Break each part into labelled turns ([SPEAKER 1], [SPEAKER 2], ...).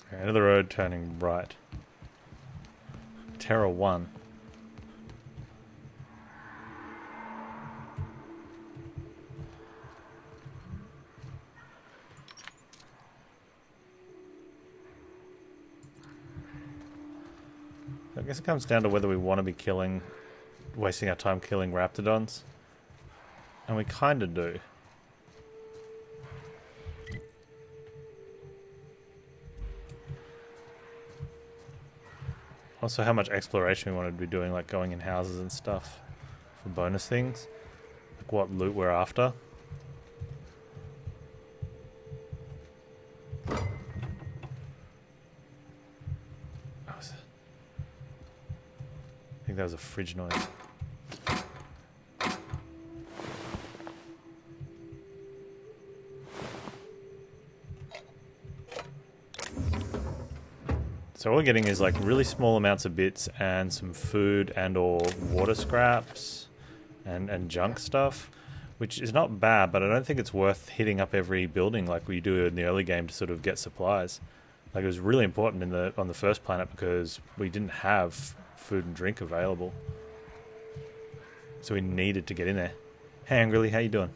[SPEAKER 1] Okay, end of the road, turning right. Terra 1. I guess it comes down to whether we want to be wasting our time killing raptidons. And we kind of do. Also, how much exploration we want to be doing, like going in houses and stuff for bonus things. Like what loot we're after. I think that was a fridge noise. So all we're getting is like really small amounts of bits and some food and or water scraps and junk stuff, which is not bad, but I don't think it's worth hitting up every building like we do in the early game to sort of get supplies. Like it was really important on the first planet because we didn't have food and drink available. So we needed to get in there. Hey Angrily, how you doing?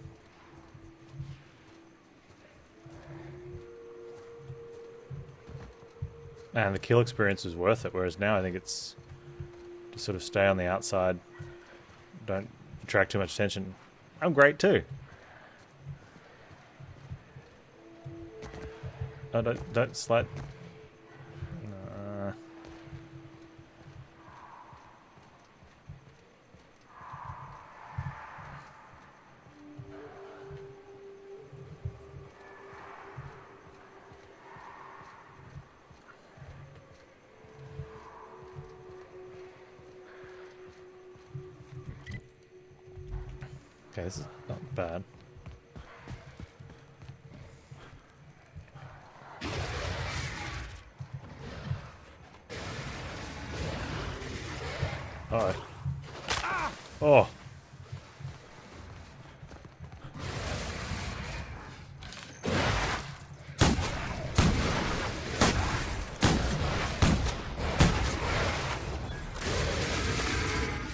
[SPEAKER 1] And the kill experience was worth it, whereas now I think it's to sort of stay on the outside, don't attract too much attention. I'm great too. Oh, don't slide. Okay, this is not bad. Alright. Oh!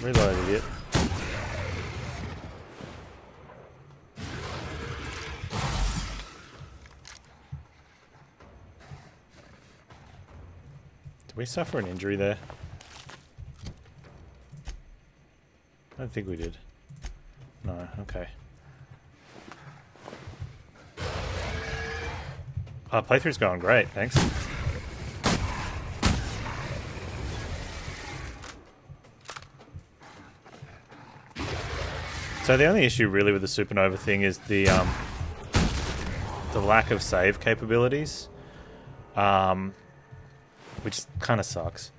[SPEAKER 1] Reloaded it. Did we suffer an injury there? I don't think we did. No, okay. Playthrough's going great, thanks. So the only issue really with the Supernova thing is the lack of save capabilities, which kind of sucks.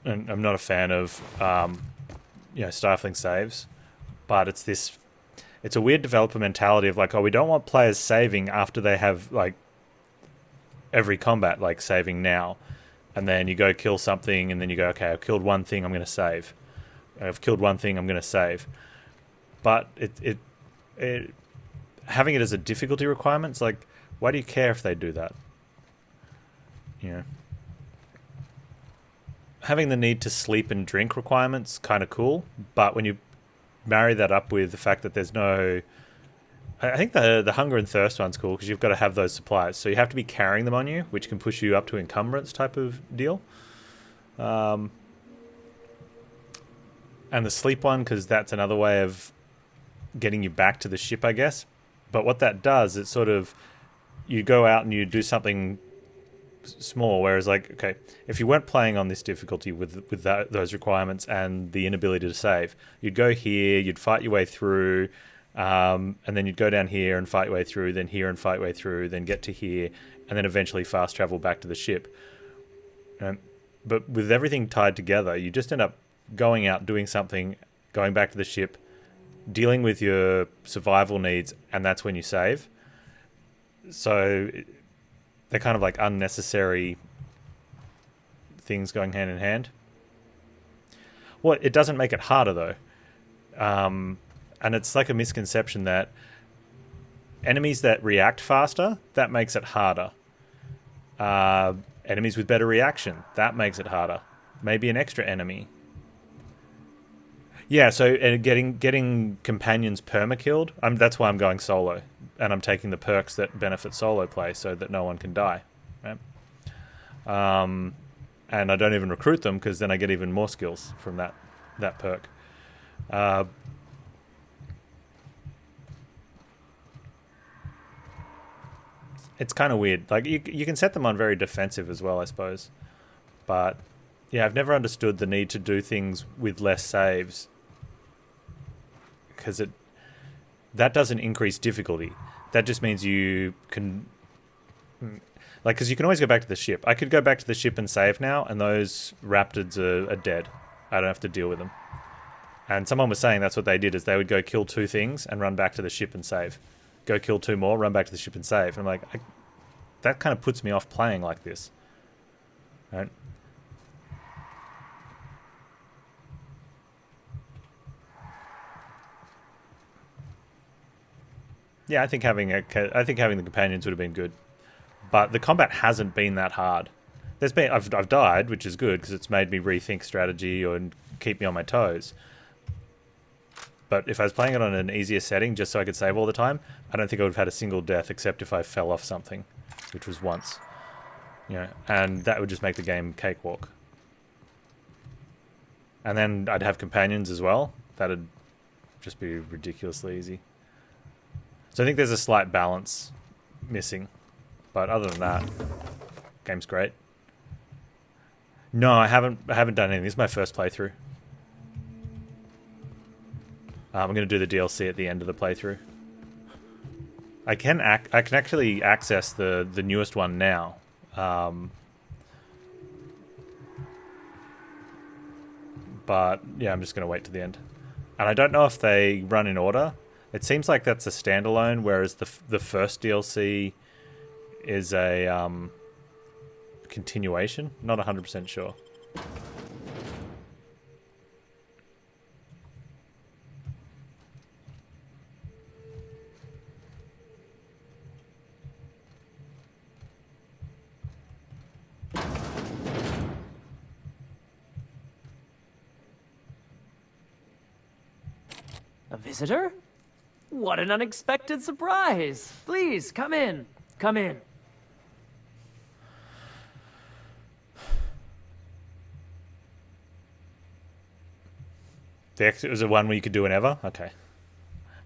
[SPEAKER 1] And I'm not a fan of stifling saves, but it's a weird developer mentality of like, oh, we don't want players saving after they have like every combat, like saving now, and then you go kill something, and then you go, okay, I've killed one thing, I'm going to save. I've killed one thing, I'm going to save. But it having it as a difficulty requirement, it's like, why do you care if they do that? You know, having the need to sleep and drink requirements kind of cool, but when you marry that up with the fact that there's no, I think the hunger and thirst one's cool because you've got to have those supplies, so you have to be carrying them on you, which can push you up to encumbrance type of deal. And the sleep one, because that's another way of getting you back to the ship, I guess. But what that does, it's sort of, you go out and you do something small, whereas like, okay, if you weren't playing on this difficulty with those requirements and the inability to save, you'd go here, you'd fight your way through, and then you'd go down here and fight your way through, then here and fight your way through, then get to here, and then eventually fast travel back to the ship. But with everything tied together, you just end up going out, doing something, going back to the ship, dealing with your survival needs, and that's when you save. So they're kind of like unnecessary things going hand in hand. Well, it doesn't make it harder though. And it's like a misconception that enemies that react faster, that makes it harder. Enemies with better reaction. That makes it harder. Maybe an extra enemy. Yeah, so getting companions perma-killed, that's why I'm going solo. And I'm taking the perks that benefit solo play so that no one can die. Right? And I don't even recruit them because then I get even more skills from that perk. It's kind of weird. Like you can set them on very defensive as well, I suppose. But yeah, I've never understood the need to do things with less saves. Because that doesn't increase difficulty. That just means you can... Like, because you can always go back to the ship. I could go back to the ship and save now, and those raptors are dead. I don't have to deal with them. And someone was saying that's what they did, is they would go kill 2 things and run back to the ship and save. Go kill 2 more, run back to the ship and save. And I'm like, that kind of puts me off playing like this. Right? Yeah, I think having the companions would have been good, but the combat hasn't been that hard. I've died, which is good because it's made me rethink strategy and keep me on my toes. But if I was playing it on an easier setting just so I could save all the time, I don't think I would have had a single death except if I fell off something, which was once. And that would just make the game cakewalk. And then I'd have companions as well. That'd just be ridiculously easy. So I think there's a slight balance missing. But other than that, game's great. No, I haven't done anything. This is my first playthrough. I'm going to do the DLC at the end of the playthrough. I can actually access the newest one now. But yeah, I'm just going to wait to the end. And I don't know if they run in order. It seems like that's a standalone, whereas the first DLC is a continuation. Not 100% sure.
[SPEAKER 2] A visitor? What an unexpected surprise! Please, come in. Come in.
[SPEAKER 1] The exit was the one where you could do whenever? Okay.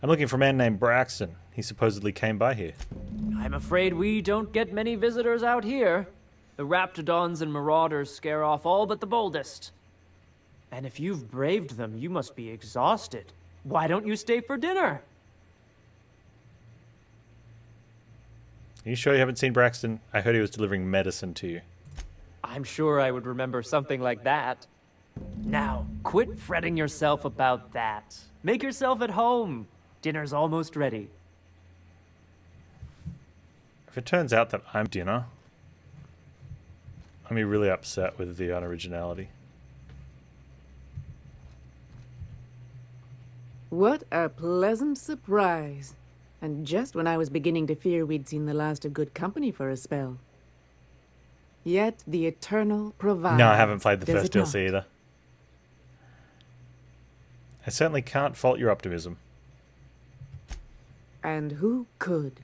[SPEAKER 1] I'm looking for a man named Braxton. He supposedly came by here.
[SPEAKER 2] I'm afraid we don't get many visitors out here. The raptidons and marauders scare off all but the boldest. And if you've braved them, you must be exhausted. Why don't you stay for dinner?
[SPEAKER 1] Are you sure you haven't seen Braxton? I heard he was delivering medicine to you.
[SPEAKER 2] I'm sure I would remember something like that. Now, quit fretting yourself about that. Make yourself at home. Dinner's almost ready.
[SPEAKER 1] If it turns out that I'm dinner, I'll be really upset with the unoriginality.
[SPEAKER 3] What a pleasant surprise. And just when I was beginning to fear we'd seen the last of good company for a spell. Yet the Eternal provides.
[SPEAKER 1] No, I haven't played the
[SPEAKER 3] does
[SPEAKER 1] first
[SPEAKER 3] it not?
[SPEAKER 1] DLC either. I certainly can't fault your optimism.
[SPEAKER 3] And who could?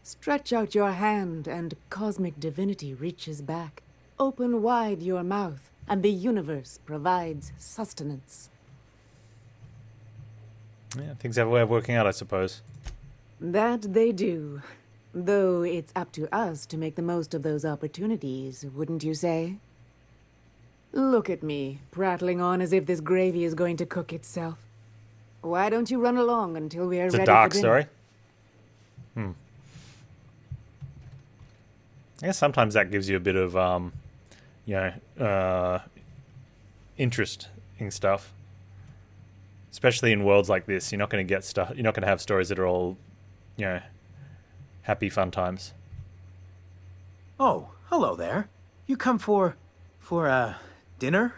[SPEAKER 3] Stretch out your hand and cosmic divinity reaches back. Open wide your mouth and the universe provides sustenance.
[SPEAKER 1] Yeah, things have a way of working out, I suppose.
[SPEAKER 3] That they do. Though it's up to us to make the most of those opportunities, wouldn't you say? Look at me, prattling on as if this gravy is going to cook itself. Why don't you run along until we are
[SPEAKER 1] It's
[SPEAKER 3] ready
[SPEAKER 1] a dark
[SPEAKER 3] for dinner?
[SPEAKER 1] story. I guess sometimes that gives you a bit of, interest in stuff. Especially in worlds like this, you're not going to get stuff. You're not going to have stories that are all, happy fun times.
[SPEAKER 4] Oh, hello there. You come for dinner?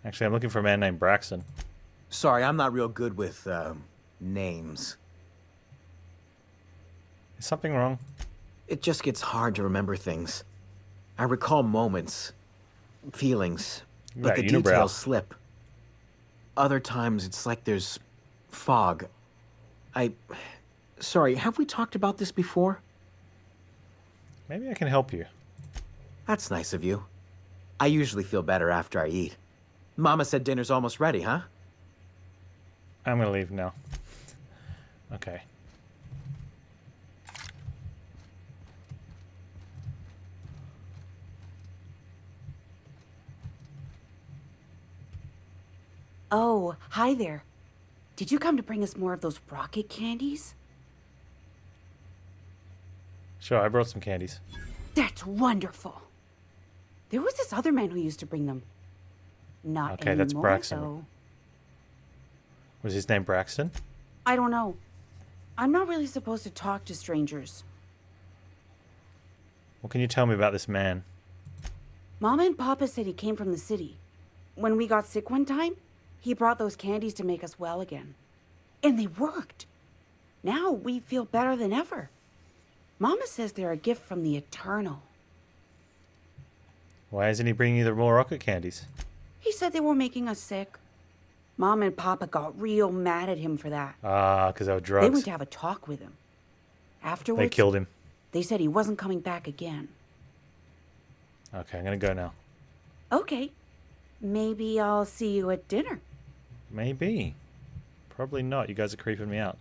[SPEAKER 1] Actually, I'm looking for a man named Braxton.
[SPEAKER 4] Sorry, I'm not real good with, names.
[SPEAKER 1] Is something wrong?
[SPEAKER 4] it just gets hard to remember things. I recall moments, feelings, but
[SPEAKER 1] That
[SPEAKER 4] the
[SPEAKER 1] unibrow.
[SPEAKER 4] details slip. Other times it's like there's fog. Sorry, have we talked about this before?
[SPEAKER 1] Maybe I can help you.
[SPEAKER 4] That's nice of you. I usually feel better after I eat. Mama said dinner's almost ready, huh?
[SPEAKER 1] I'm gonna leave now. Okay.
[SPEAKER 5] Oh, hi there. Did you come to bring us more of those rocket candies?
[SPEAKER 1] Sure, I brought some candies.
[SPEAKER 5] That's wonderful. There was this other man who used to bring them. Not
[SPEAKER 1] Okay,
[SPEAKER 5] anymore,
[SPEAKER 1] that's Braxton.
[SPEAKER 5] though.
[SPEAKER 1] Was his name Braxton?
[SPEAKER 5] I don't know. I'm not really supposed to talk to strangers.
[SPEAKER 1] What can you tell me about this man?
[SPEAKER 5] Mama and Papa said he came from the city. When we got sick one time, he brought those candies to make us well again. And they worked. Now we feel better than ever. Mama says they're a gift from the Eternal.
[SPEAKER 1] Why isn't he bringing you the more rocket candies?
[SPEAKER 5] He said they were making us sick. Mom and Papa got real mad at him for that.
[SPEAKER 1] Ah, because they were
[SPEAKER 5] They
[SPEAKER 1] drugs.
[SPEAKER 5] went to have a talk with him. Afterwards,
[SPEAKER 1] They killed him.
[SPEAKER 5] they said he wasn't coming back again.
[SPEAKER 1] Okay, I'm gonna go now.
[SPEAKER 5] Okay, maybe I'll see you at dinner.
[SPEAKER 1] Maybe. Probably not. You guys are creeping me out.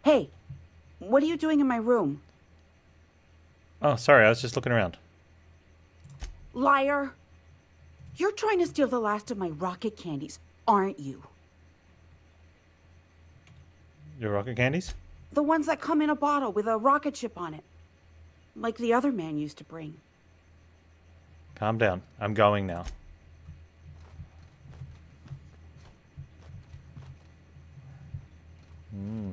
[SPEAKER 5] Hey, what are you doing in my room?
[SPEAKER 1] Oh, sorry. I was just looking around.
[SPEAKER 5] Liar! You're trying to steal the last of my rocket candies, aren't you?
[SPEAKER 1] Your rocket candies?
[SPEAKER 5] The ones that come in a bottle with a rocket ship on it. Like the other man used to bring.
[SPEAKER 1] Calm down. I'm going now.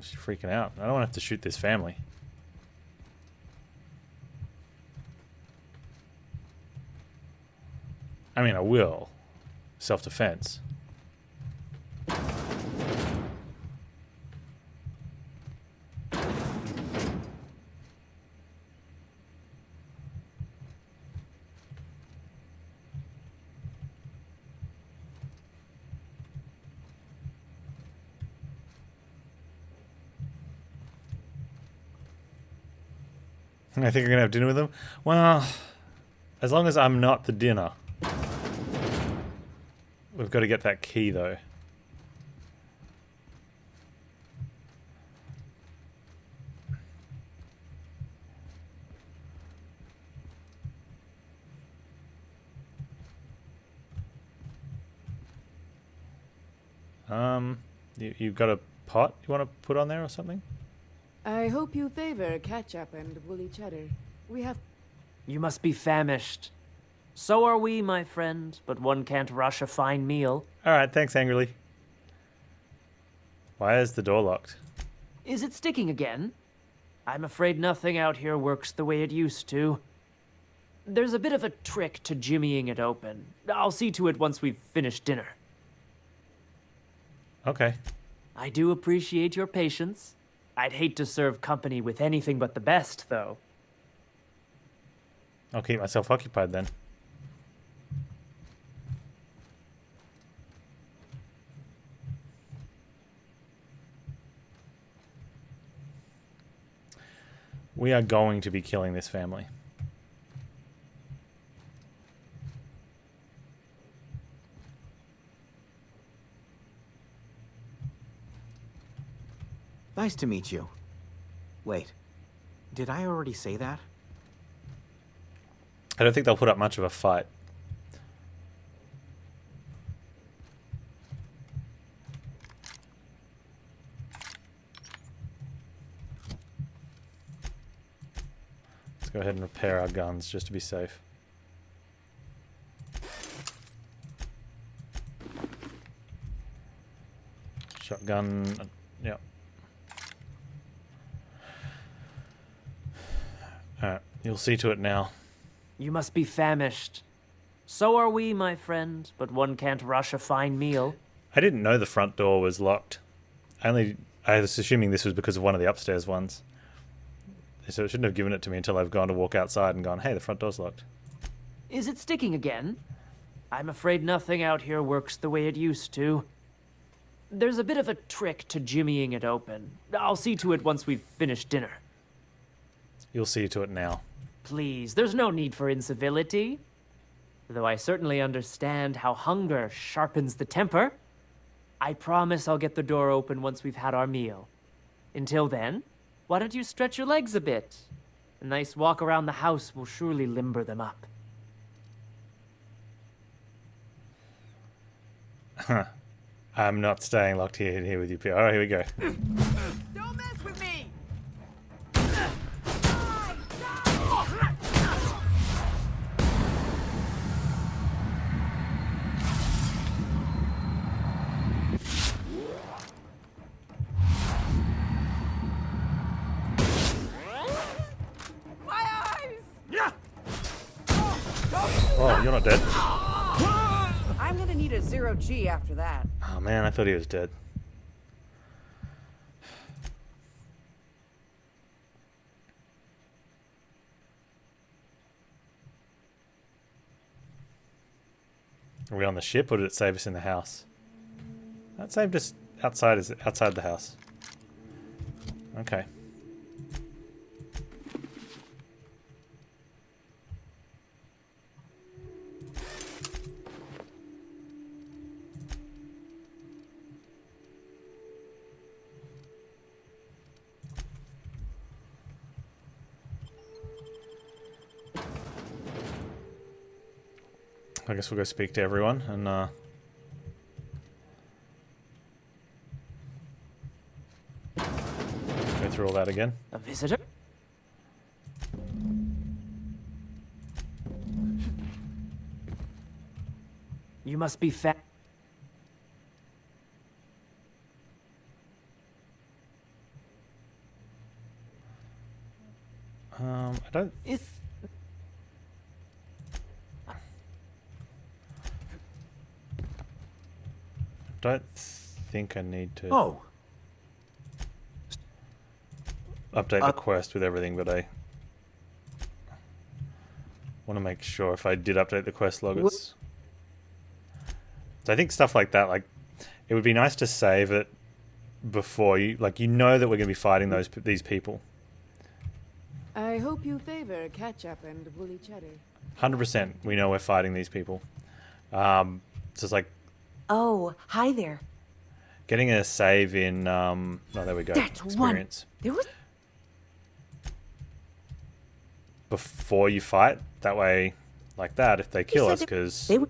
[SPEAKER 1] She's freaking out. I don't want to have to shoot this family. I mean, I will. Self-defense. I think you're gonna have dinner with them. Well, as long as I'm not the dinner. We've got to get that key, though. You've got a pot you want to put on there or something?
[SPEAKER 3] I hope you favor ketchup and woolly cheddar. We have...
[SPEAKER 2] You must be famished. So are we, my friend, but one can't rush a fine meal.
[SPEAKER 1] Alright, thanks, Angrily. Why is the door locked?
[SPEAKER 2] Is it sticking again? I'm afraid nothing out here works the way it used to. There's a bit of a trick to jimmying it open. I'll see to it once we've finished dinner.
[SPEAKER 1] Okay.
[SPEAKER 2] I do appreciate your patience. I'd hate to serve company with anything but the best, though.
[SPEAKER 1] I'll keep myself occupied then. We are going to be killing this family.
[SPEAKER 4] Nice to meet you. Wait, did I already say that?
[SPEAKER 1] I don't think they'll put up much of a fight. Let's go ahead and repair our guns just to be safe. Shotgun, yeah. Alright. You'll see to it now.
[SPEAKER 2] You must be famished. So are we, my friend, but one can't rush a fine meal.
[SPEAKER 1] I didn't know the front door was locked. I was assuming this was because of one of the upstairs ones. So it shouldn't have given it to me until I've gone to walk outside and gone, hey, the front door's locked.
[SPEAKER 2] Is it sticking again? I'm afraid nothing out here works the way it used to. There's a bit of a trick to jimmying it open. I'll see to it once we've finished dinner.
[SPEAKER 1] You'll see to it now.
[SPEAKER 2] Please, there's no need for incivility. Though I certainly understand how hunger sharpens the temper. I promise I'll get the door open once we've had our meal. Until then, why don't you stretch your legs a bit? A nice walk around the house will surely limber them up.
[SPEAKER 1] I'm not staying locked here with you, Pierre. All right, here we go.
[SPEAKER 5] Don't mess with me!
[SPEAKER 1] Oh, you're not dead.
[SPEAKER 5] I'm gonna need a 0G after that.
[SPEAKER 1] Oh man, I thought he was dead. Are we on the ship or did it save us in the house? That saved us outside the house. Okay. I guess we'll go speak to everyone and go through all that again.
[SPEAKER 2] A visitor? You must be fat.
[SPEAKER 1] I don't think I need to
[SPEAKER 4] Oh,
[SPEAKER 1] update the quest with everything, but I want to make sure if I did update the quest log, it's... So I think stuff like that, like, it would be nice to save it before you, like, you know that we're going to be fighting these people.
[SPEAKER 3] I hope you favor ketchup and woolly cheddar.
[SPEAKER 1] 100%, we know we're fighting these people. So it's like
[SPEAKER 5] Oh, hi there.
[SPEAKER 1] getting a save in, oh, there we go,
[SPEAKER 5] That's
[SPEAKER 1] experience.
[SPEAKER 5] There was...
[SPEAKER 1] Before you fight, that way, like that, if they kill us,
[SPEAKER 5] said
[SPEAKER 1] because
[SPEAKER 5] They were...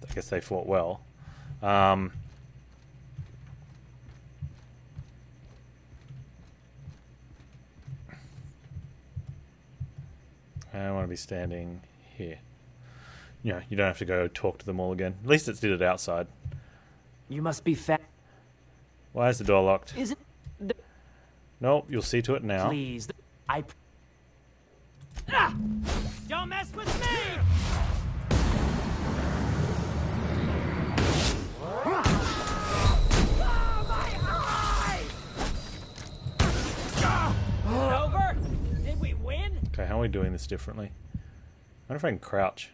[SPEAKER 1] I guess they fought well. I want to be standing here. Yeah, you don't have to go talk to them all again. At least it did it outside.
[SPEAKER 2] You must be fat.
[SPEAKER 1] Why is the door locked?
[SPEAKER 2] Is it?
[SPEAKER 1] Nope, you'll see to it now.
[SPEAKER 2] Please, I. Ah! Don't mess with me! Over? Did we win?
[SPEAKER 1] Okay, how are we doing this differently? I wonder if I can crouch.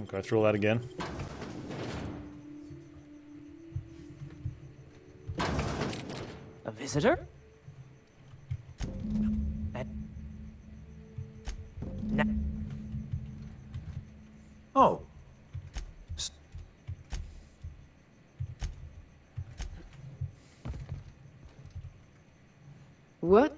[SPEAKER 1] Go through all that again.
[SPEAKER 2] A visitor?
[SPEAKER 4] oh.
[SPEAKER 3] What?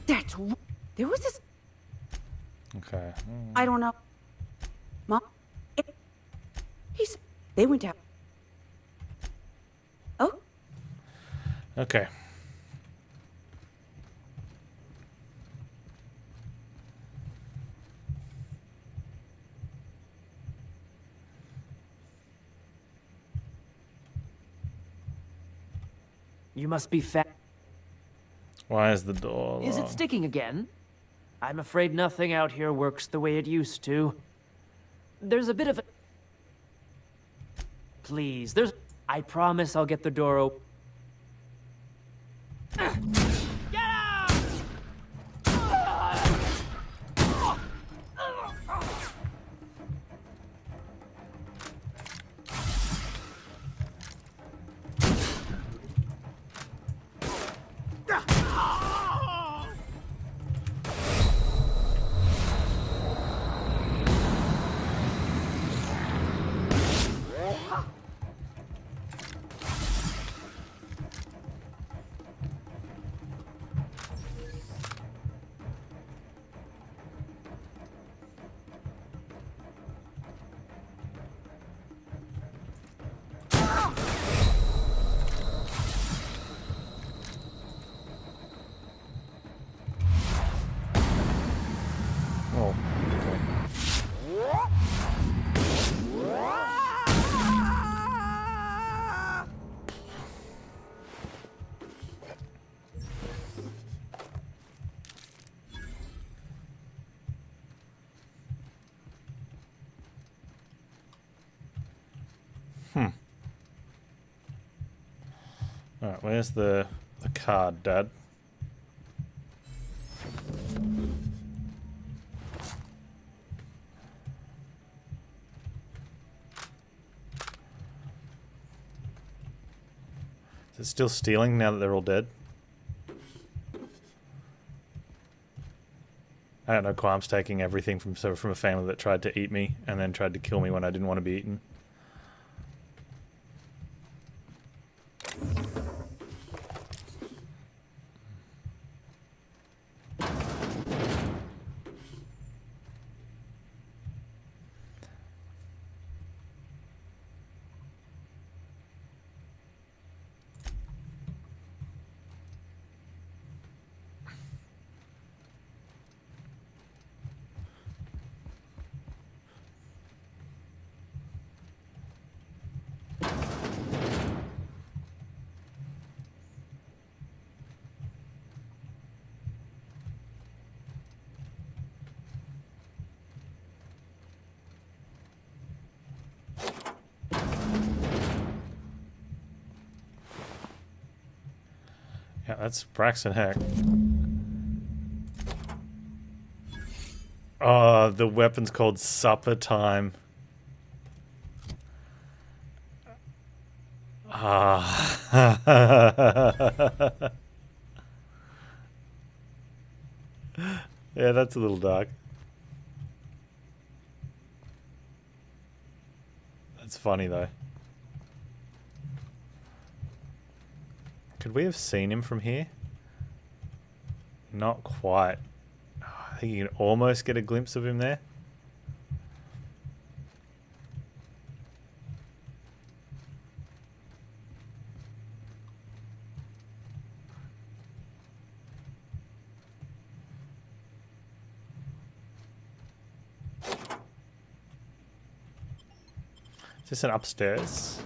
[SPEAKER 5] There was this.
[SPEAKER 1] Okay.
[SPEAKER 5] I don't know. Mom. They went out. Oh.
[SPEAKER 1] Okay.
[SPEAKER 2] You must be fat.
[SPEAKER 1] Why is the door
[SPEAKER 2] Is it
[SPEAKER 1] locked?
[SPEAKER 2] sticking again? I'm afraid nothing out here works the way it used to. There's a bit of a... Please, I promise I'll get the door open. Get out!
[SPEAKER 1] Oh, okay. Alright, where's the card, Dad? Is it still stealing now that they're all dead? I don't know, Qualm's taking everything from a family that tried to eat me and then tried to kill me when I didn't want to be eaten. Yeah, that's Braxton Heck. Oh, the weapon's called Supper Time. Ah. Yeah, that's a little dark. That's funny, though. Could we have seen him from here? Not quite. I think you can almost get a glimpse of him there. Is this an upstairs?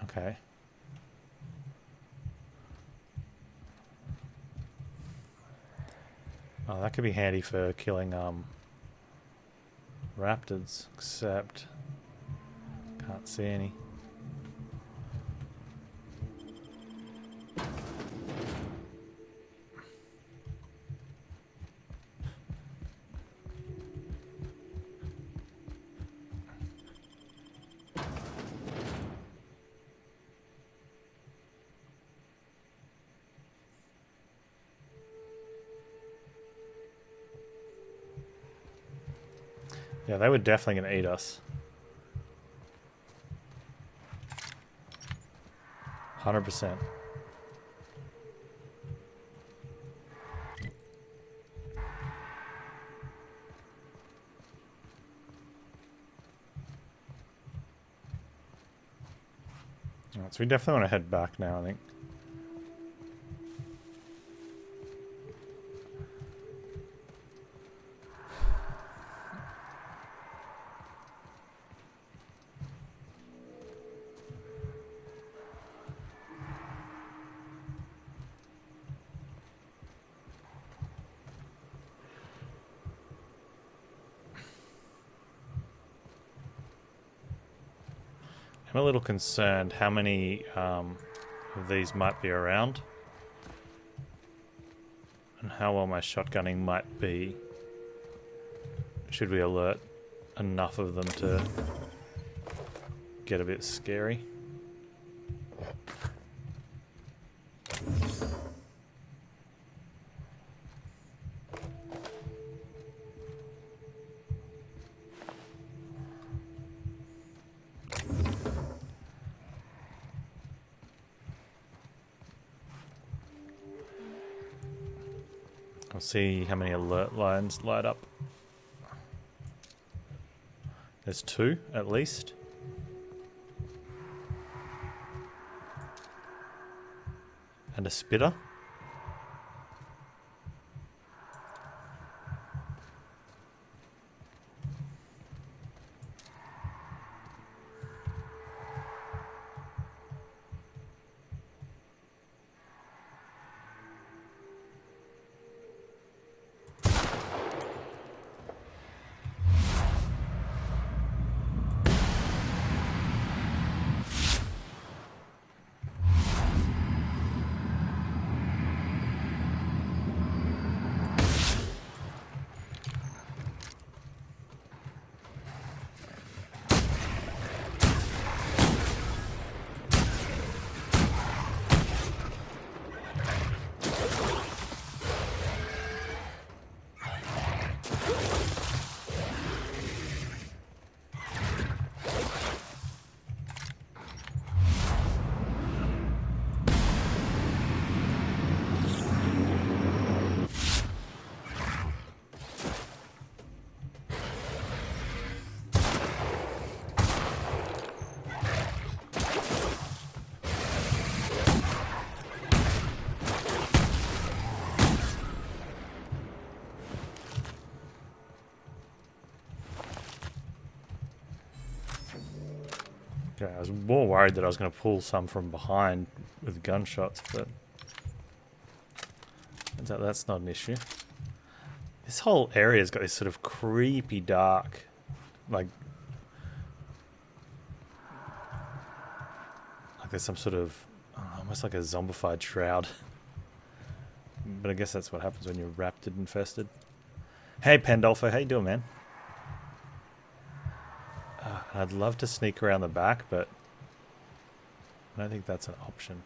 [SPEAKER 1] Okay. Oh, that could be handy for killing raptors, except can't see any. Yeah, they were definitely going to eat us. 100%. Alright, so we definitely want to head back now, I think. I'm a little concerned how many of these might be around and how well my shotgunning might be. Should we alert enough of them to get a bit scary? I'll see how many alert lines light up. There's 2 at least. And a spitter. Okay, I was more worried that I was going to pull some from behind with gunshots, but turns out that's not an issue. This whole area's got this sort of creepy dark, like there's some sort of almost like a zombified shroud. But I guess that's what happens when you're raptid infested. Hey Pandolfo, how you doing, man? I'd love to sneak around the back, but I don't think that's an option.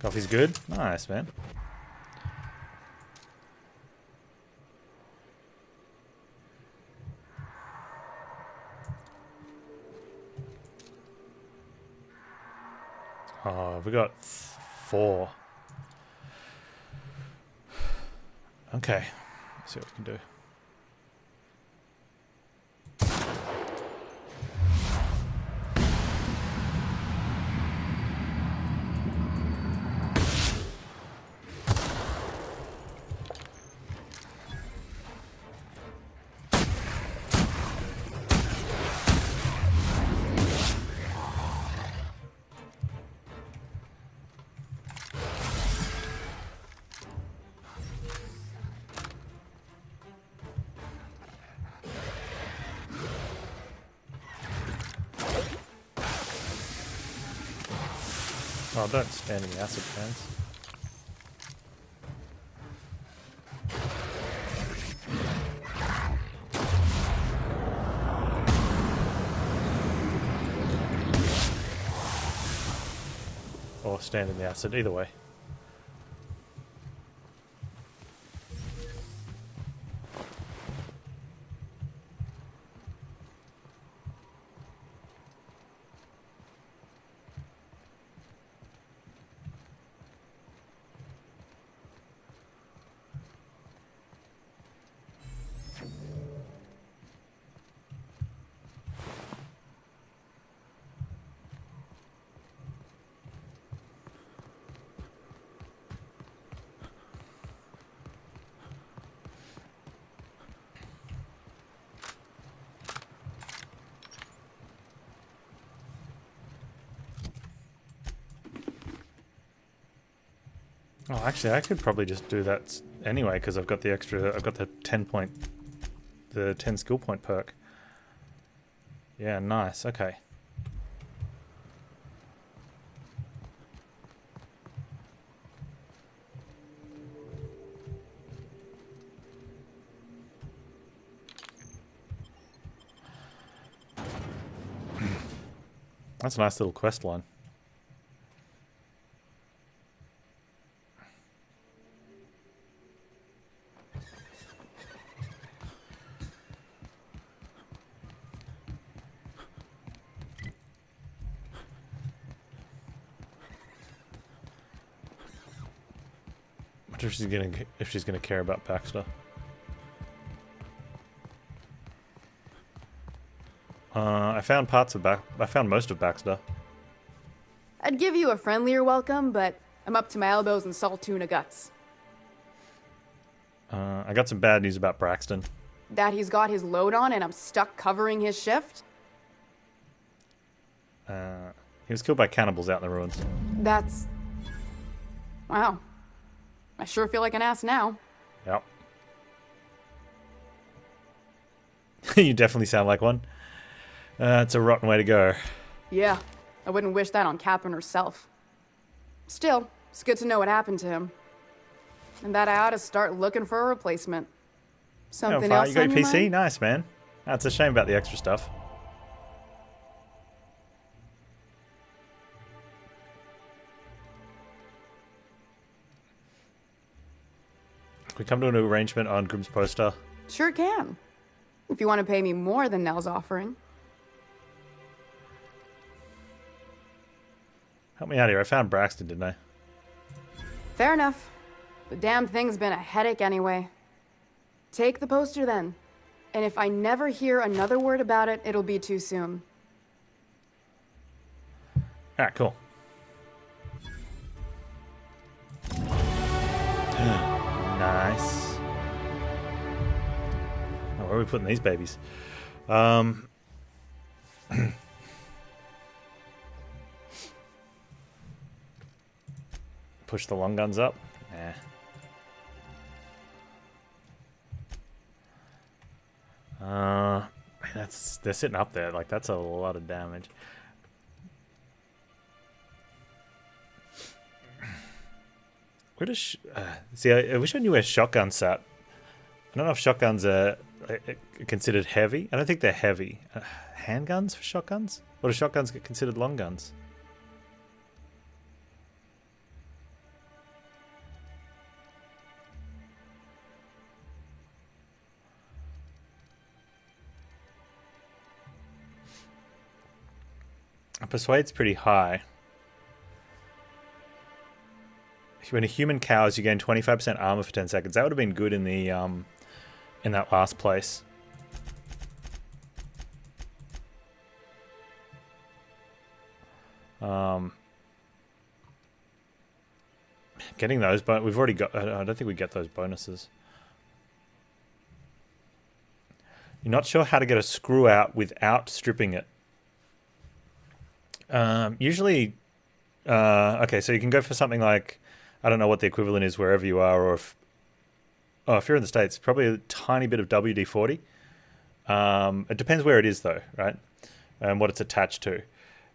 [SPEAKER 1] Coffee's good? Nice, man. Oh, we got 4. Okay, let's see what we can do. Oh, don't stand in the acid pans. Or stand in the acid, either way. Oh, actually, I could probably just do that anyway because I've got the extra. I've got the 10 skill point perk. Yeah, nice. Okay. That's a nice little quest line. I wonder if she's gonna care about Baxter. I found most of Baxter.
[SPEAKER 6] I'd give you a friendlier welcome, but I'm up to my elbows in salt tuna guts.
[SPEAKER 1] I got some bad news about Braxton.
[SPEAKER 6] That he's got his load on and I'm stuck covering his shift?
[SPEAKER 1] He was killed by cannibals out in the ruins.
[SPEAKER 6] That's... Wow. I sure feel like an ass now.
[SPEAKER 1] Yep. You definitely sound like one. It's a rotten way to go.
[SPEAKER 6] Yeah, I wouldn't wish that on Catherine herself. Still, it's good to know what happened to him. And that I ought to start looking for a replacement. Something else
[SPEAKER 1] you got
[SPEAKER 6] on
[SPEAKER 1] your
[SPEAKER 6] your
[SPEAKER 1] PC?
[SPEAKER 6] mind?
[SPEAKER 1] Nice, man. That's a shame about the extra stuff. Can we come to an arrangement on Grimm's poster?
[SPEAKER 6] Sure can. If you want to pay me more than Nell's offering.
[SPEAKER 1] Help me out here. I found Braxton, didn't I?
[SPEAKER 6] Fair enough. The damn thing's been a headache anyway. Take the poster then. And if I never hear another word about it, it'll be too soon.
[SPEAKER 1] Alright, cool. Nice. Oh, where are we putting these babies? Push the long guns up? Nah. They're sitting up there. Like, that's a lot of damage. Where does see? I wish I knew where shotguns sat. I don't know if shotguns are considered heavy. I don't think they're heavy. Handguns for shotguns? Or do shotguns get considered long guns? Persuade's pretty high. When a human cowers, you gain 25% armor for 10 seconds. That would have been good in the in that last place. Getting those, but we've already got. I don't think we get those bonuses. You're not sure how to get a screw out without stripping it. Usually, okay, so you can go for something like, I don't know what the equivalent is wherever you are, or if you're in the States, probably a tiny bit of WD-40. It depends where it is though, right? And what it's attached to.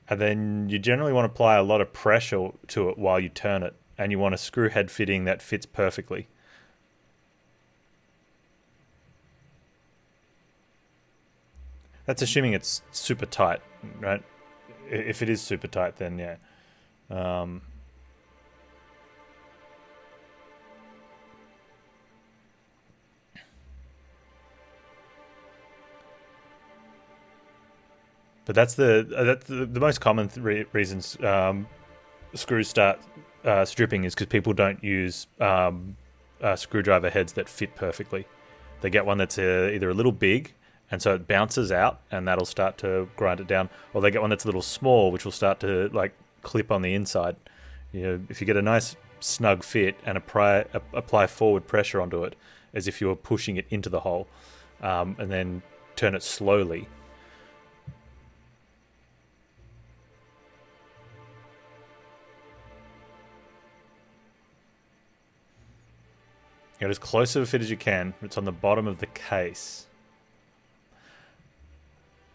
[SPEAKER 1] And then you generally want to apply a lot of pressure to it while you turn it. And you want a screw head fitting that fits perfectly. That's assuming it's super tight, right? If it is super tight, then yeah. But that's the most common reasons screws start stripping is because people don't use screwdriver heads that fit perfectly. They get one that's either a little big, and so it bounces out, and that'll start to grind it down. Or they get one that's a little small, which will start to like clip on the inside. You know, if you get a nice snug fit and apply forward pressure onto it, as if you were pushing it into the hole, and then turn it slowly. Get as close to a fit as you can. It's on the bottom of the case.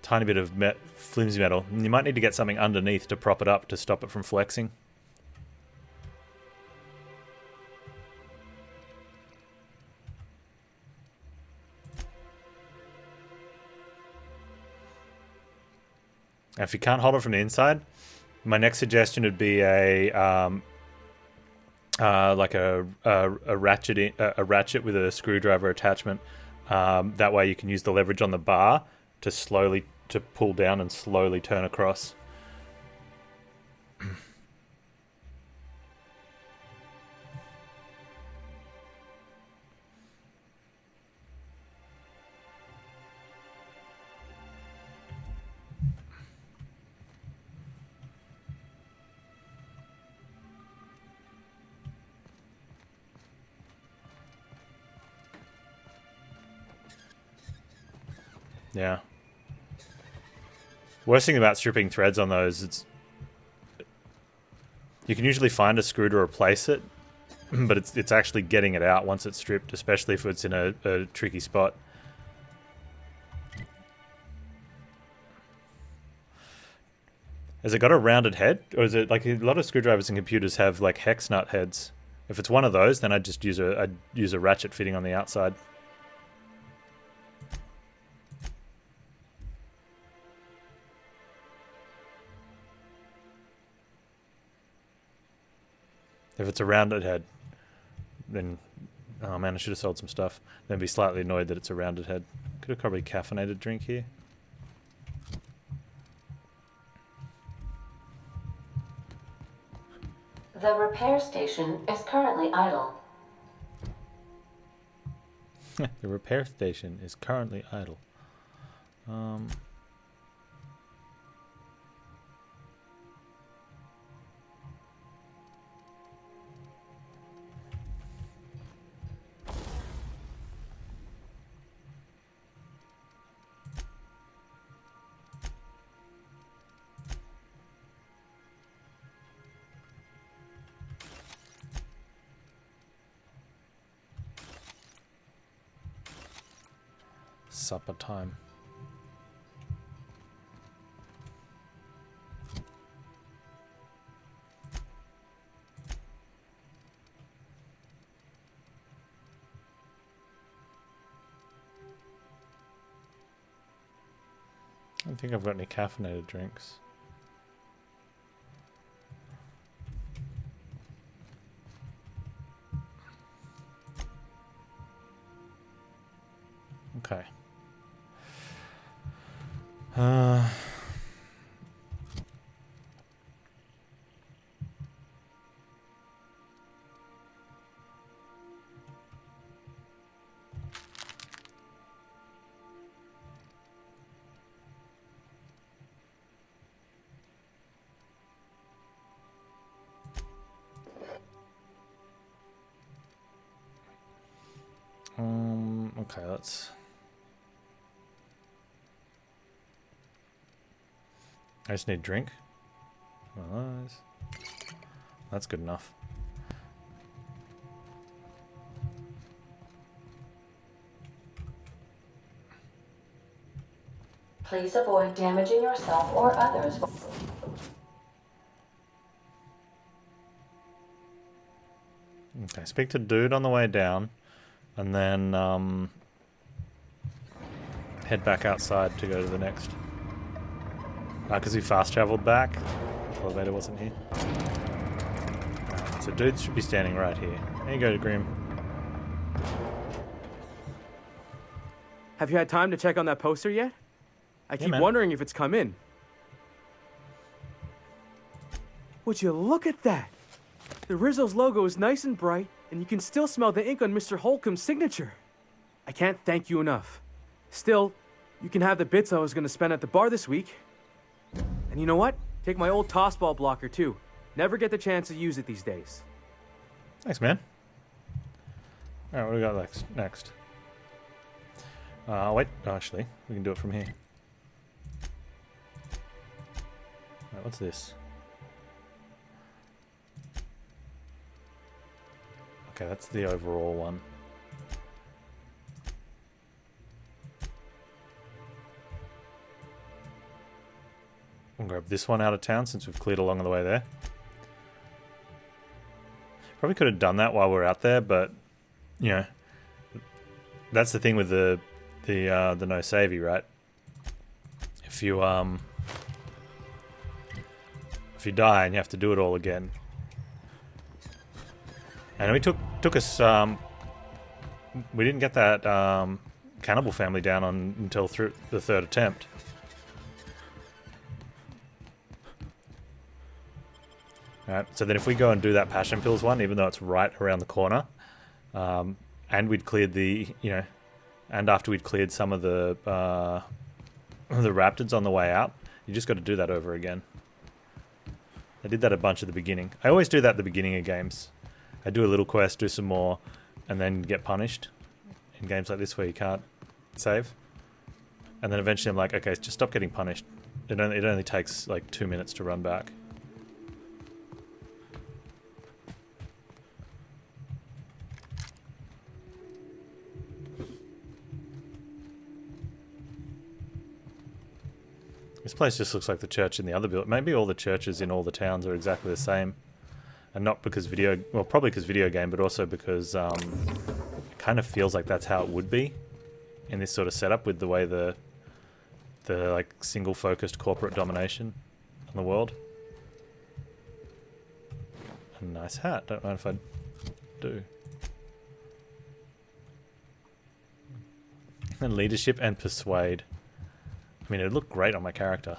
[SPEAKER 1] Tiny bit of flimsy metal. And you might need to get something underneath to prop it up to stop it from flexing. Now, if you can't hold it from the inside, my next suggestion would be a ratchet with a screwdriver attachment. That way, you can use the leverage on the bar to pull down and slowly turn across. Yeah. Worst thing about stripping threads on those, you can usually find a screw to replace it, but it's actually getting it out once it's stripped, especially if it's in a tricky spot. Has it got a rounded head? Or is it like a lot of screwdrivers and computers have like hex nut heads? If it's one of those, then I'd just use a ratchet fitting on the outside. If it's a rounded head, then, oh man, I should have sold some stuff. Then be slightly annoyed that it's a rounded head. Could have probably caffeinated drink here.
[SPEAKER 7] The repair station is currently idle.
[SPEAKER 1] The repair station is currently idle. Supper time. I don't think I've got any caffeinated drinks. Okay. Okay, let's... I just need a drink. One of those. That's good enough.
[SPEAKER 7] Please avoid damaging yourself or others.
[SPEAKER 1] Okay, speak to dude on the way down, and then head back outside to go to the next. Because we fast traveled back. The elevator wasn't here. So dude should be standing right here. There you go, Grim.
[SPEAKER 8] Have you had time to check on that poster yet? I keep
[SPEAKER 1] man.
[SPEAKER 8] wondering if it's come in. Would you look at that? The Rizzo's logo is nice and bright, and you can still smell the ink on Mr. Holcomb's signature. I can't thank you enough. Still, you can have the bits I was going to spend at the bar this week. And you know what? Take my old tossball blocker, too. Never get the chance to use it these days.
[SPEAKER 1] Thanks, man. Alright, what do we got next? Wait. Oh, actually, we can do it from here. Alright, what's this? Okay, that's the overall one. We'll grab this one out of town since we've cleared along the way there. Probably could have done that while we're out there, but you know, that's the thing with the no savey, right? If you die and you have to do it all again. And we took us we didn't get that cannibal family down until through the third attempt. Alright, so then if we go and do that passion pills one, even though it's right around the corner, and we'd cleared the, you know, and after we'd cleared some of the raptors on the way out, you just got to do that over again. I did that a bunch at the beginning. I always do that at the beginning of games. I do a little quest, do some more, and then get punished in games like this where you can't save. And then eventually I'm like, okay, just stop getting punished. It only takes like 2 minutes to run back. This place just looks like the church in the other building. Maybe all the churches in all the towns are exactly the same. And not because well, probably because video game, but also because it kind of feels like that's how it would be in this sort of setup with the way the like single focused corporate domination on the world. A nice hat. Don't mind if I do. And leadership and persuade. I mean, it'd look great on my character.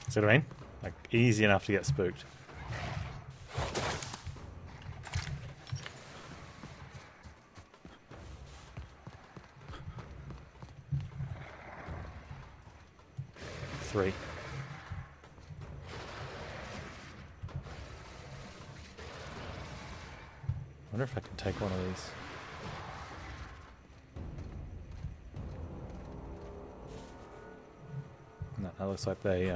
[SPEAKER 1] See what I mean? Like, easy enough to get spooked. Three. I wonder if I can take one of these. No, that looks like they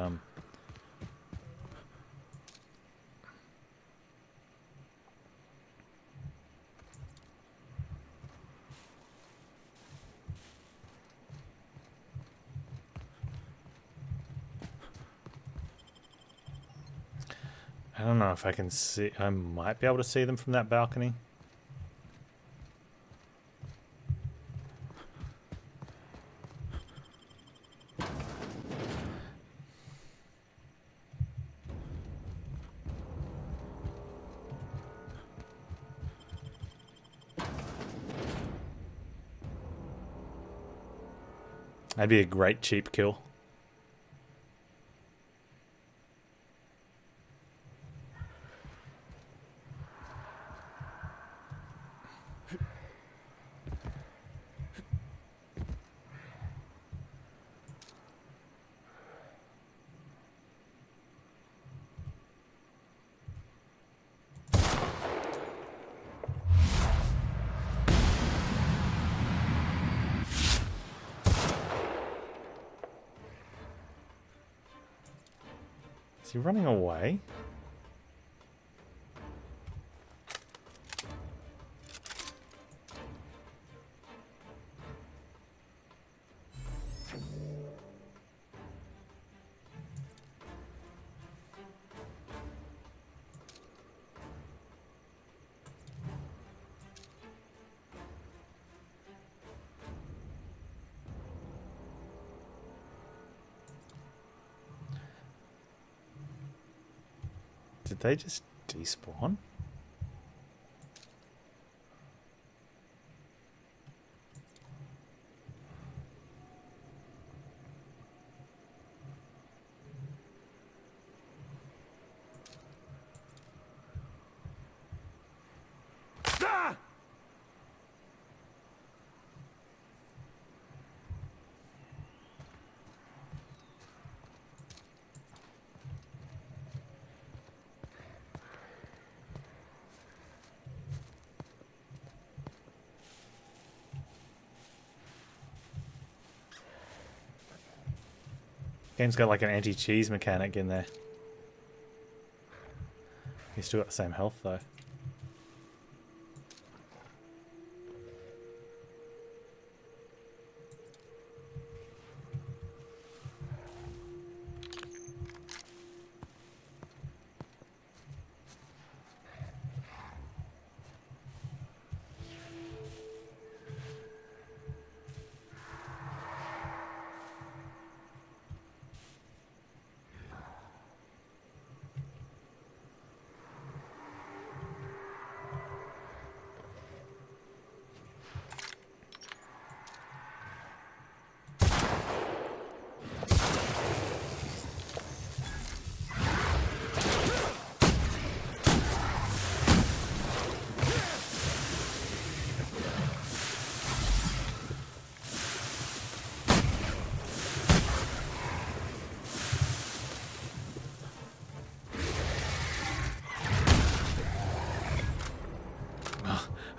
[SPEAKER 1] I don't know if I can see. I might be able to see them from that balcony. That'd be a great cheap kill. Is he running away? Did they just despawn? Game's got like an anti-cheese mechanic in there. You still got the same health though.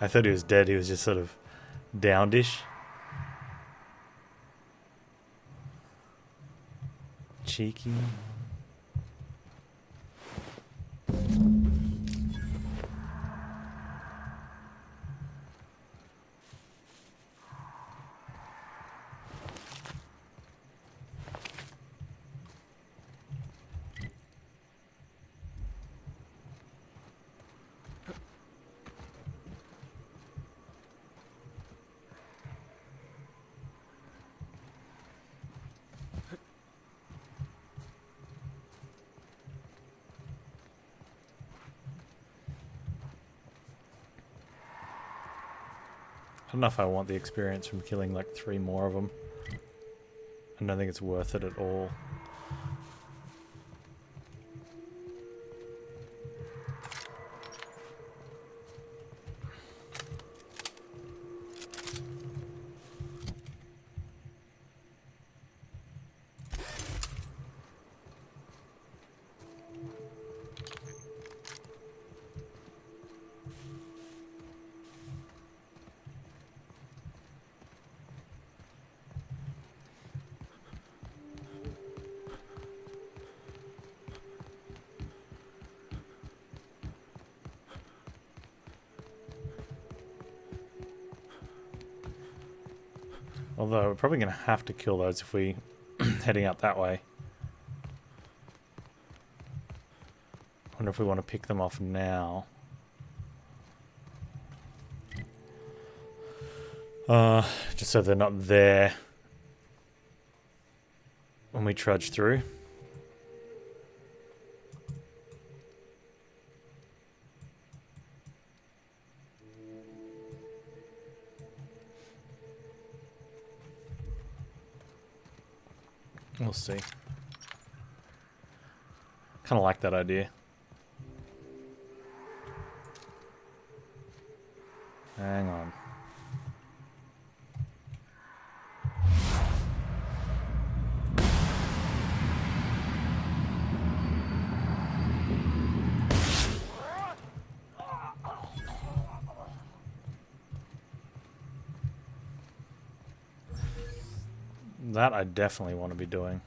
[SPEAKER 1] I thought he was dead. He was just sort of downed-ish. Cheeky. I don't know if I want the experience from killing like 3 more of them. I don't think it's worth it at all. Although we're probably going to have to kill those if we heading out that way. I wonder if we want to pick them off now. Just so they're not there when we trudge through. We'll see. Kind of like that idea. Hang on. That I definitely want to be doing.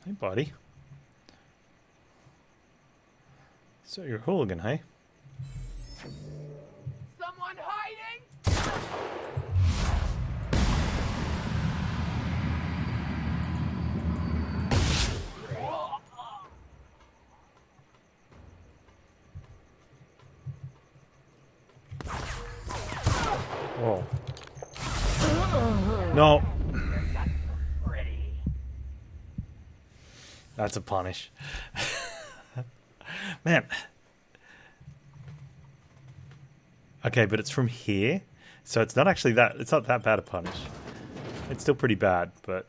[SPEAKER 1] Hey, buddy. So you're a hooligan, hey?
[SPEAKER 9] Someone hiding?
[SPEAKER 1] Whoa. No. That's a punish. Man. Okay, but it's from here. So it's not actually that, it's not that bad a punish. It's still pretty bad, but...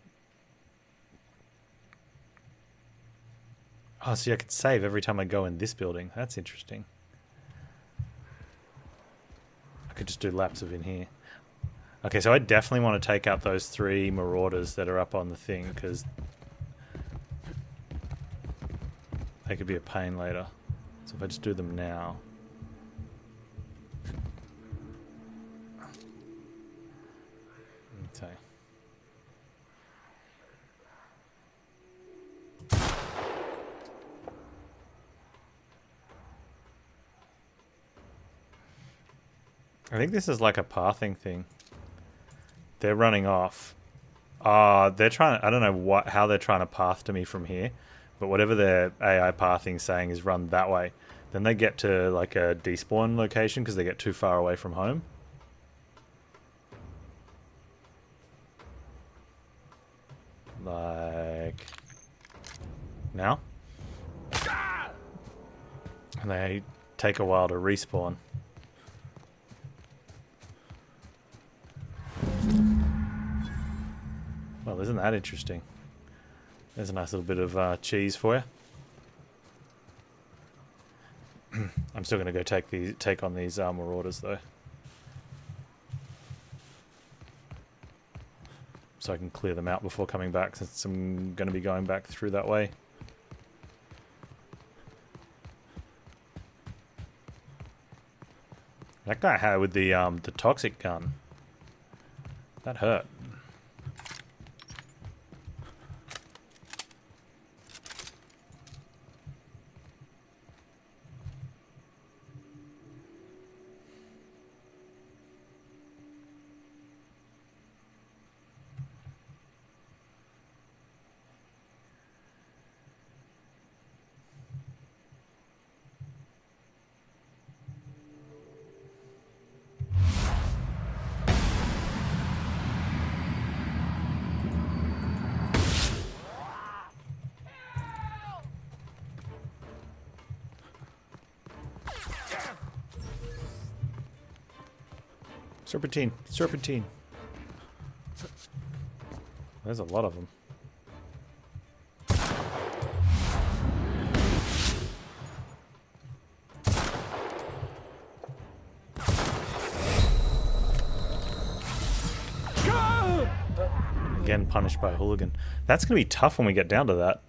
[SPEAKER 1] Oh, see, I could save every time I go in this building. That's interesting. I could just do laps of in here. Okay, so I definitely want to take out those 3 marauders that are up on the thing, because they could be a pain later. So if I just do them now. So. I think this is like a pathing thing. They're running off. They're trying. I don't know how they're trying to path to me from here, but whatever their AI pathing saying is run that way. Then they get to like a despawn location because they get too far away from home. Like now, and they take a while to respawn. Well, isn't that interesting? There's a nice little bit of cheese for you. I'm still going to go take on these marauders though, so I can clear them out before coming back, since I'm going to be going back through that way. That guy had with the toxic gun. That hurt. Serpentine, serpentine. There's a lot of them. Again, punished by a hooligan. That's going to be tough when we get down to that.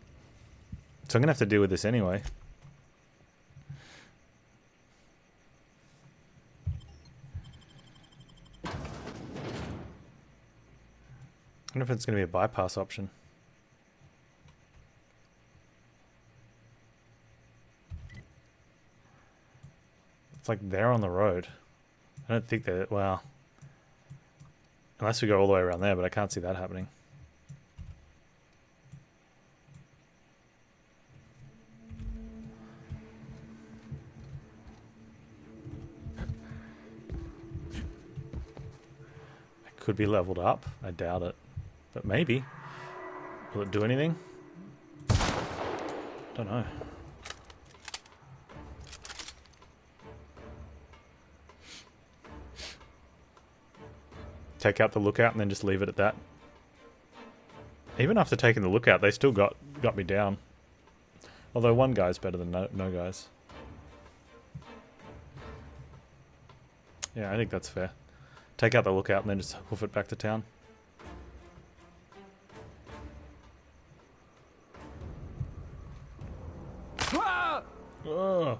[SPEAKER 1] So I'm going to have to deal with this anyway. I wonder if it's going to be a bypass option. It's like they're on the road. I don't think that, well, unless we go all the way around there, but I can't see that happening. It could be leveled up. I doubt it. But maybe. Will it do anything? Don't know. Take out the lookout and then just leave it at that. Even after taking the lookout, they still got me down. Although one guy's better than no guys. Yeah, I think that's fair. Take out the lookout and then just hoof it back to town. Oh.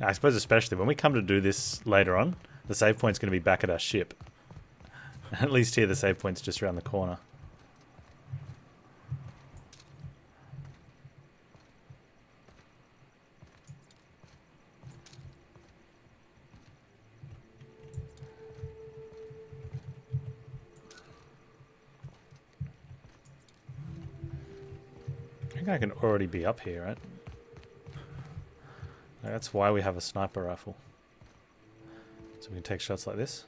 [SPEAKER 1] I suppose especially when we come to do this later on, the save point's going to be back at our ship. At least here the save point's just around the corner. I think I can already be up here, right? That's why we have a sniper rifle. So we can take shots like this.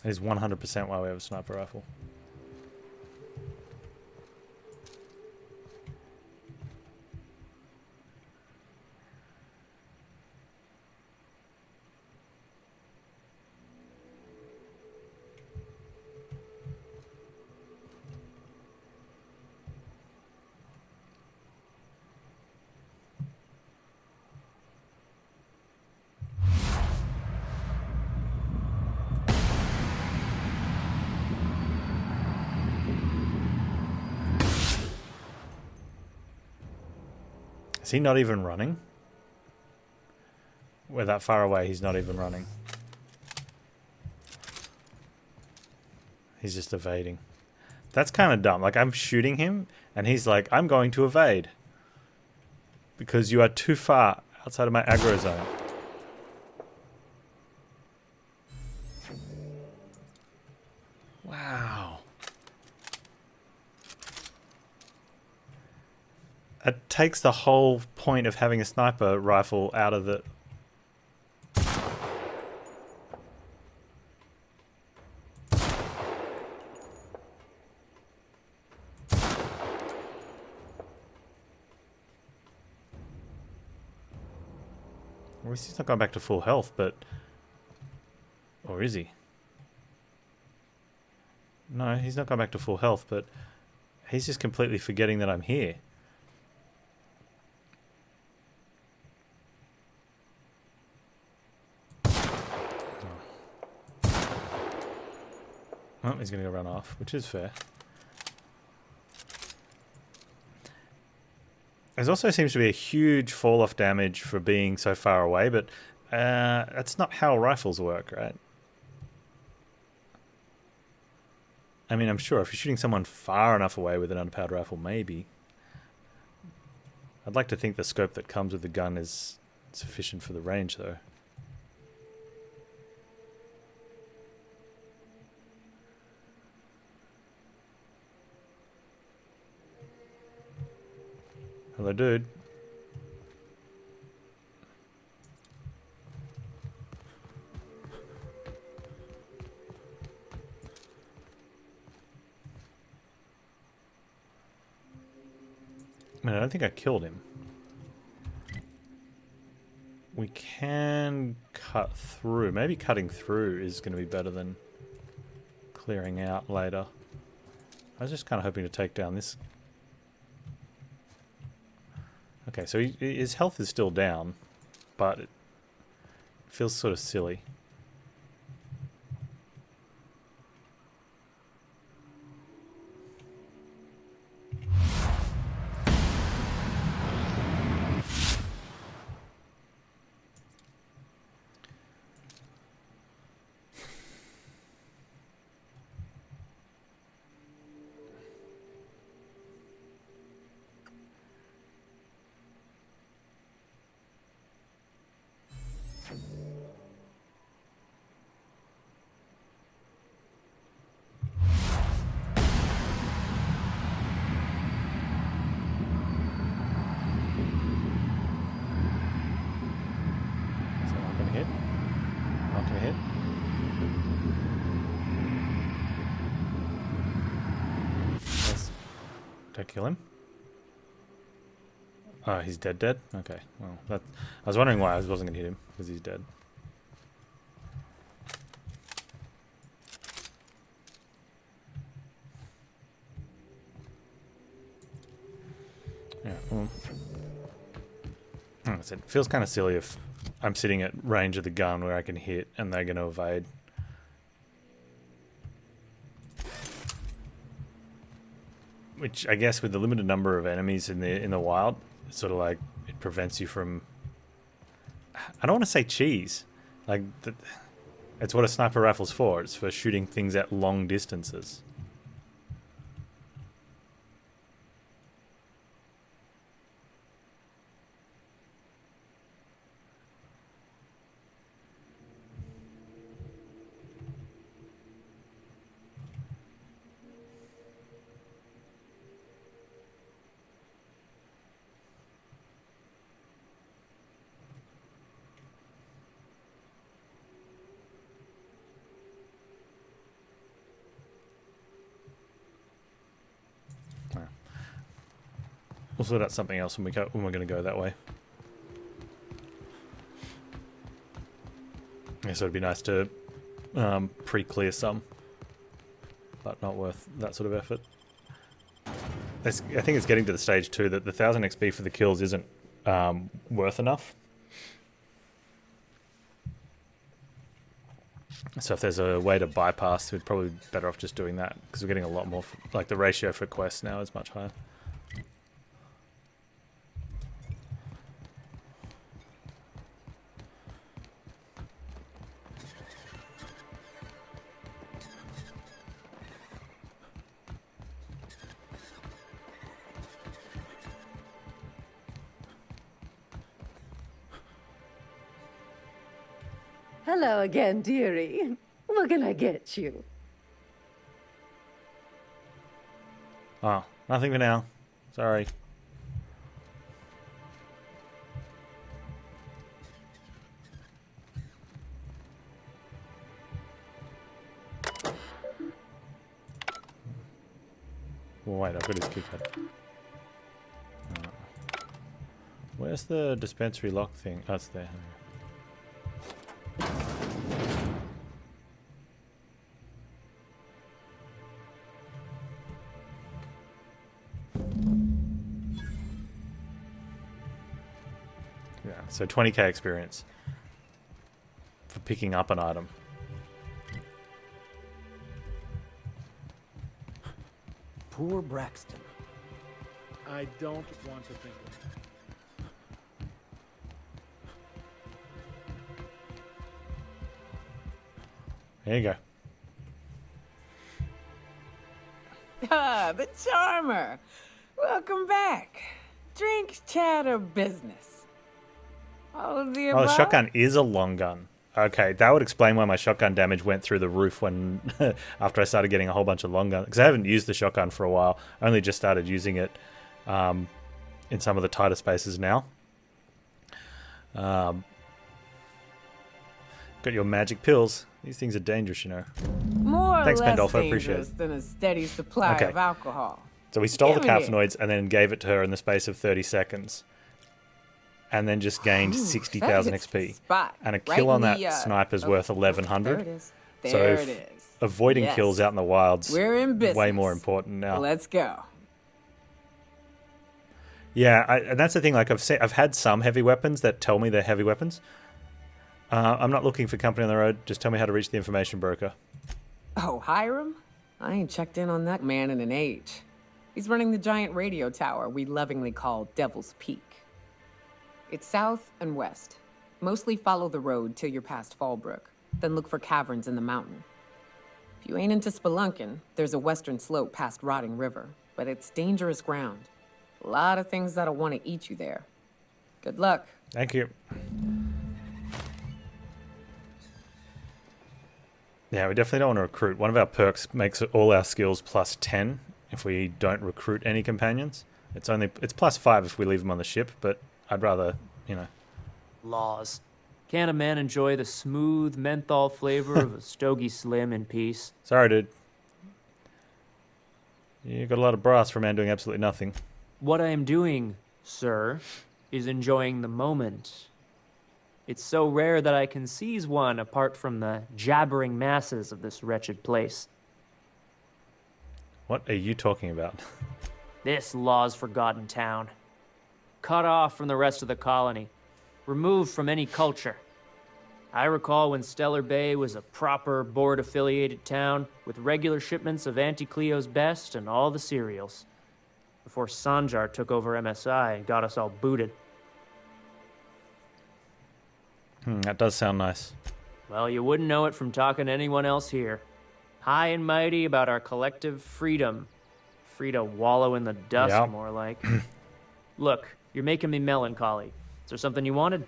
[SPEAKER 1] It is 100% why we have a sniper rifle. he not even running? We're that far away, he's not even running. He's just evading. That's kind of dumb. Like, I'm shooting him, and he's like, I'm going to evade. Because you are too far outside of my aggro zone. Wow. It takes the whole point of having a sniper rifle out of the... At least he's not going back to full health, but... Or is he? No, he's not going back to full health, but... He's just completely forgetting that I'm here. Oh, he's going to go run off, which is fair. There also seems to be a huge fall-off damage for being so far away, but that's not how rifles work, right? I mean, I'm sure if you're shooting someone far enough away with an underpowered rifle, maybe. I'd like to think the scope that comes with the gun is sufficient for the range, though. Hello, dude. Man, I don't think I killed him. We can cut through. Maybe cutting through is going to be better than clearing out later. I was just kind of hoping to take down this. Okay, so his health is still down, but it feels sort of silly. Did I kill him? Oh, he's dead. Okay, well, that... I was wondering why I wasn't going to hit him, because he's dead. Yeah, well... Like I said, it feels kind of silly if I'm sitting at range of the gun where I can hit and they're going to evade. Which I guess with the limited number of enemies in the wild, it's sort of like it prevents you from... I don't want to say cheese. Like, it's what a sniper rifle's for. It's for shooting things at long distances. We'll sort out something else when we're going to go that way. Yeah, so it'd be nice to pre-clear some, but not worth that sort of effort. I think it's getting to the stage too that the 1000 XP for the kills isn't worth enough. So if there's a way to bypass, we'd probably be better off just doing that, because we're getting a lot more, like the ratio for quests now is much higher.
[SPEAKER 3] Hello again, dearie. What can I get you?
[SPEAKER 1] Oh, nothing for now. Sorry. Well, wait, I've got his keycard. Where's the dispensary lock thing? Oh, it's there. Yeah, so 20k experience for picking up an item.
[SPEAKER 9] Poor Braxton. I don't want to think of it.
[SPEAKER 1] There you go.
[SPEAKER 10] Ah, the charmer. Welcome back. Drink, chat, or business? All of the
[SPEAKER 1] Oh, the
[SPEAKER 10] above?
[SPEAKER 1] shotgun is a long gun. Okay, that would explain why my shotgun damage went through the roof when after I started getting a whole bunch of long guns. Because I haven't used the shotgun for a while. I only just started using it in some of the tighter spaces now. Got your magic pills. These things are dangerous, you know.
[SPEAKER 10] More
[SPEAKER 1] Thanks,
[SPEAKER 10] or less
[SPEAKER 1] Pandolfo, I appreciate
[SPEAKER 10] dangerous
[SPEAKER 1] it.
[SPEAKER 10] than a steady supply
[SPEAKER 1] Okay.
[SPEAKER 10] of alcohol.
[SPEAKER 1] So we stole the
[SPEAKER 10] Give me it.
[SPEAKER 1] caffeinoids and then gave it to her in the space of 30 seconds. And then just gained
[SPEAKER 10] Ooh,
[SPEAKER 1] 60,000
[SPEAKER 10] that hits the
[SPEAKER 1] XP.
[SPEAKER 10] spot.
[SPEAKER 1] And a
[SPEAKER 10] Right
[SPEAKER 1] kill
[SPEAKER 10] in
[SPEAKER 1] on that
[SPEAKER 10] the,
[SPEAKER 1] sniper's
[SPEAKER 10] oh,
[SPEAKER 1] worth
[SPEAKER 10] There
[SPEAKER 1] 1,100.
[SPEAKER 10] it is.
[SPEAKER 1] So
[SPEAKER 10] There
[SPEAKER 1] if
[SPEAKER 10] it is.
[SPEAKER 1] avoiding
[SPEAKER 10] Yes.
[SPEAKER 1] kills out in the wild's
[SPEAKER 10] We're in business.
[SPEAKER 1] way more important now.
[SPEAKER 10] Let's go.
[SPEAKER 1] Yeah, and that's the thing. Like I've had some heavy weapons that tell me they're heavy weapons. I'm not looking for company on the road. Just tell me how to reach the information broker.
[SPEAKER 10] Oh, Hiram? I ain't checked in on that man in an age. He's running the giant radio tower we lovingly call Devil's Peak. It's south and west. Mostly follow the road till you're past Fallbrook, then look for caverns in the mountain. If you ain't into spelunking, there's a western slope past Rotting River, but it's dangerous ground. A lot of things that'll want to eat you there. Good luck.
[SPEAKER 1] Thank you. Yeah, we definitely don't want to recruit. One of our perks makes all our skills plus 10 if we don't recruit any companions. It's plus 5 if we leave them on the ship, but I'd rather, you know.
[SPEAKER 2] Laws. Can a man enjoy the smooth menthol flavor of a Stogie Slim in peace?
[SPEAKER 1] Sorry, dude. You got a lot of brass for a man doing absolutely nothing.
[SPEAKER 2] What I am doing, sir, is enjoying the moment. It's so rare that I can seize one apart from the jabbering masses of this wretched place.
[SPEAKER 1] What are you talking about?
[SPEAKER 2] This law's forgotten town. Cut off from the rest of the colony. Removed from any culture. I recall when Stellar Bay was a proper board-affiliated town with regular shipments of Auntie Cleo's best and all the cereals. Before Sanjar took over MSI and got us all booted.
[SPEAKER 1] That does sound nice.
[SPEAKER 2] Well, you wouldn't know it from talking to anyone else here. High and mighty about our collective freedom. Free to wallow in the dust,
[SPEAKER 1] Yep.
[SPEAKER 2] more like. Look, you're making me melancholy. Is there something you wanted?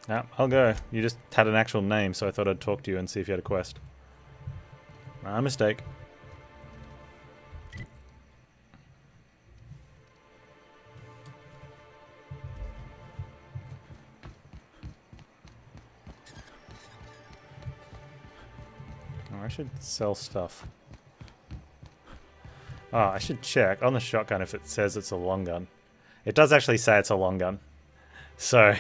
[SPEAKER 1] No, I'll go. You just had an actual name, so I thought I'd talk to you and see if you had a quest. My mistake. Oh, I should sell stuff. Oh, I should check on the shotgun if it says it's a long gun. It does actually say it's a long gun. So...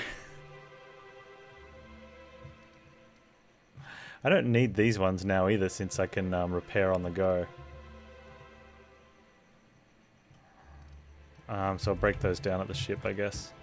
[SPEAKER 1] I don't need these ones now either, since I can repair on the go. So I'll break those down at the ship, I guess.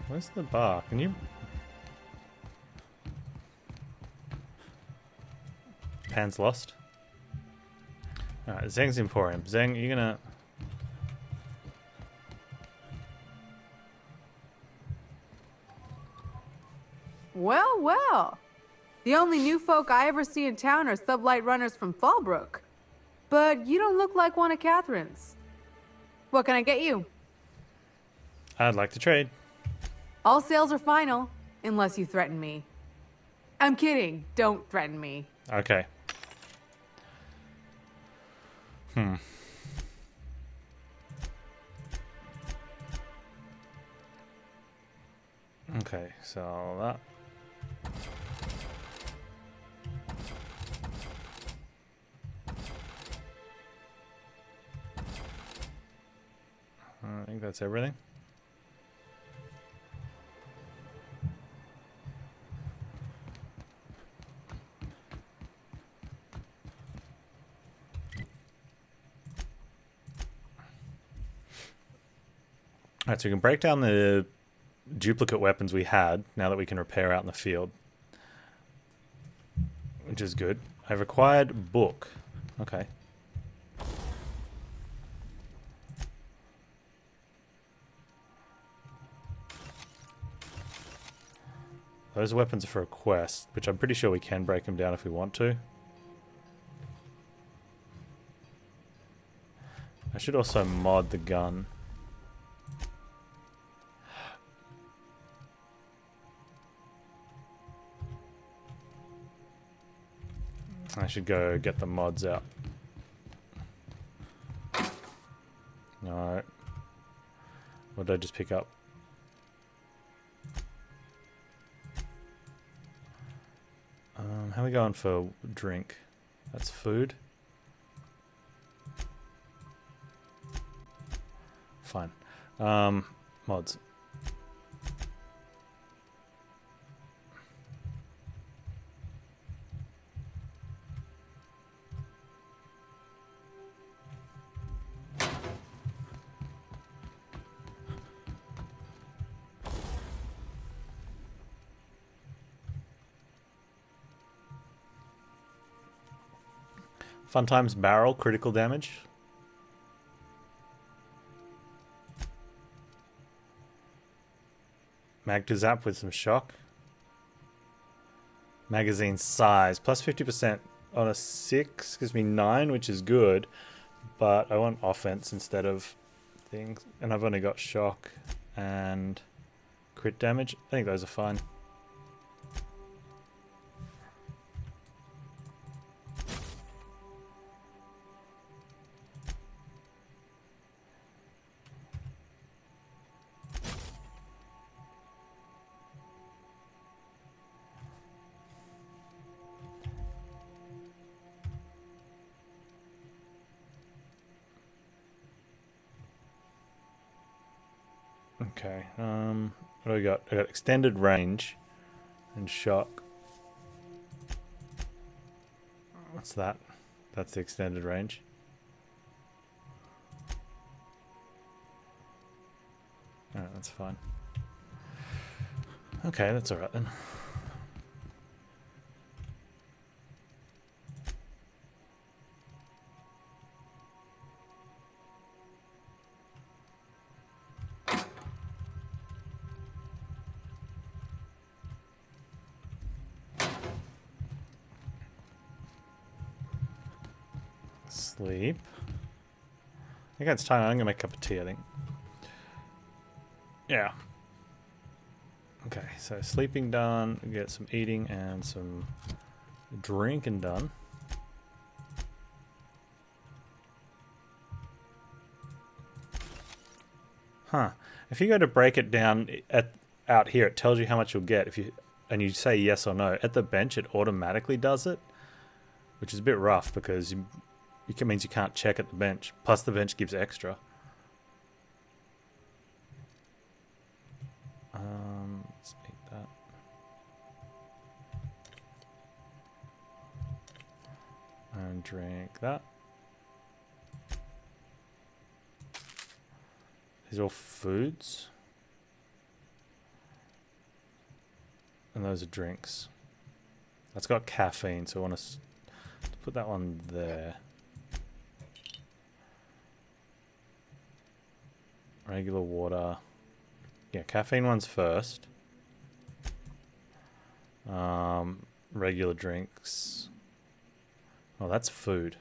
[SPEAKER 1] Where's the bar? Can you... Panz lost? Alright, Zeng's Emporium. Zeng, you gonna
[SPEAKER 3] Well, well. The only new folk I ever see in town are sublight runners from Fallbrook. But you don't look like one of Catherine's. What can I get you?
[SPEAKER 1] I'd like to trade.
[SPEAKER 3] All sales are final, unless you threaten me. I'm kidding. Don't threaten me.
[SPEAKER 1] Okay. Okay, so that. I think that's everything. Alright, so we can break down the duplicate weapons we had now that we can repair out in the field, which is good. I've acquired book. Okay. Those weapons are for a quest, which I'm pretty sure we can break them down if we want to. I should also mod the gun. I should go get the mods out. Alright. What did I just pick up? How are we going for drink? That's food. Fine. Mods. Fun times barrel, critical damage. Mag to zap with some shock. Magazine size, plus 50% on a 6, gives me 9, which is good. But I want offense instead of things. And I've only got shock and crit damage. I think those are fine. Okay, what do I got? I got extended range and shock. What's that? That's the extended range. Alright, that's fine. Okay, that's alright then. Sleep. I think it's time. I'm gonna make a cup of tea, I think. Yeah. Okay, so sleeping done. We get some eating and some drinking done. Huh. If you go to break it down out here, it tells you how much you'll get. And you say yes or no. At the bench, it automatically does it, which is a bit rough because it means you can't check at the bench. Plus the bench gives extra. Let's eat that. And drink that. These are all foods. And those are drinks. That's got caffeine, so I want to put that one there. Regular water. Yeah, caffeine one's first. Regular drinks. Oh, that's food,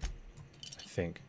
[SPEAKER 1] I think.